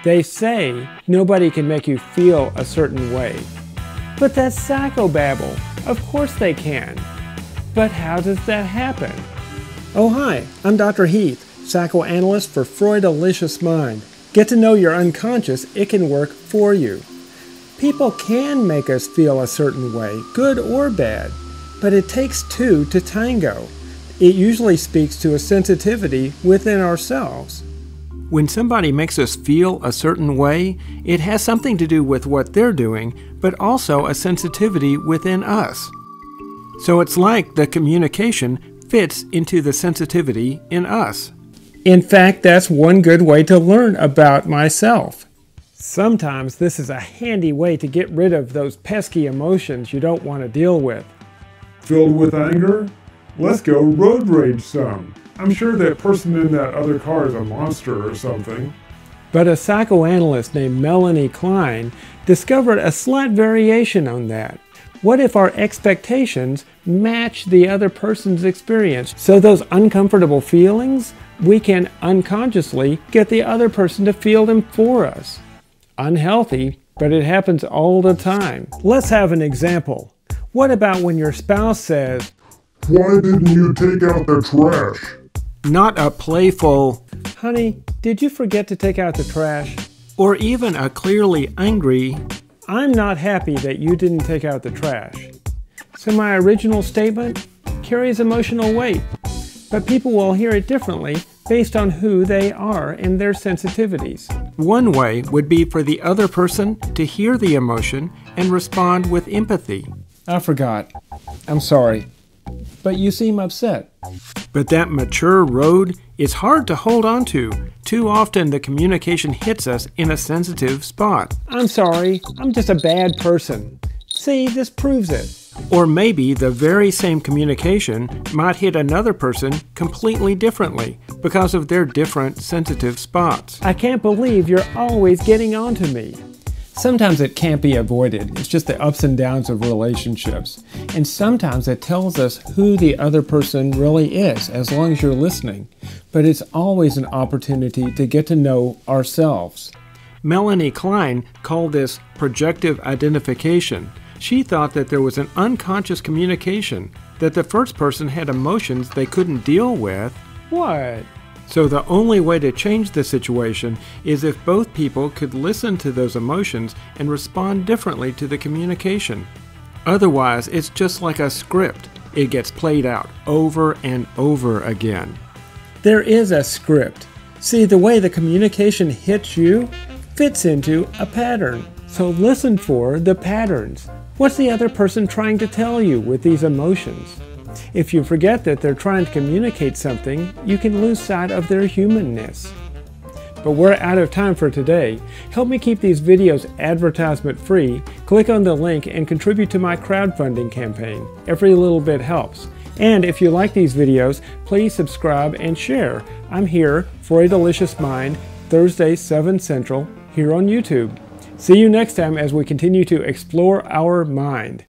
They say nobody can make you feel a certain way. But that's psychobabble. Of course they can. But how does that happen? Oh hi, I'm Dr. Heath, psychoanalyst for Freudalicious Mind. Get to know your unconscious, it can work for you. People can make us feel a certain way, good or bad, but it takes two to tango. It usually speaks to a sensitivity within ourselves. When somebody makes us feel a certain way, it has something to do with what they're doing, but also a sensitivity within us. So it's like the communication fits into the sensitivity in us. In fact, that's one good way to learn about myself. Sometimes this is a handy way to get rid of those pesky emotions you don't want to deal with. Filled with anger? Let's go road rage some. I'm sure that person in that other car is a monster or something. But a psychoanalyst named Melanie Klein discovered a slight variation on that. What if our expectations match the other person's experience? So those uncomfortable feelings, we can unconsciously get the other person to feel them for us. Unhealthy, but it happens all the time. Let's have an example. What about when your spouse says, "Why didn't you take out the trash?" Not a playful, "Honey, did you forget to take out the trash?" Or even a clearly angry, "I'm not happy that you didn't take out the trash." So my original statement carries emotional weight, but people will hear it differently based on who they are and their sensitivities. One way would be for the other person to hear the emotion and respond with empathy. "I forgot. I'm sorry. But you seem upset." But that mature road is hard to hold on to. Too often the communication hits us in a sensitive spot. "I'm sorry, I'm just a bad person. See, this proves it." Or maybe the very same communication might hit another person completely differently because of their different sensitive spots. "I can't believe you're always getting on to me." Sometimes it can't be avoided. It's just the ups and downs of relationships. And sometimes it tells us who the other person really is, as long as you're listening. But it's always an opportunity to get to know ourselves. Melanie Klein called this projective identification. She thought that there was an unconscious communication, that the first person had emotions they couldn't deal with. What? So the only way to change the situation is if both people could listen to those emotions and respond differently to the communication. Otherwise, it's just like a script. It gets played out over and over again. There is a script. See, the way the communication hits you fits into a pattern. So listen for the patterns. What's the other person trying to tell you with these emotions? If you forget that they're trying to communicate something, you can lose sight of their humanness. But we're out of time for today. Help me keep these videos advertisement free. Click on the link and contribute to my crowdfunding campaign. Every little bit helps. And if you like these videos, please subscribe and share. I'm here, Freudalicious Mind, Thursdays 7 Central, here on YouTube. See you next time as we continue to explore our mind.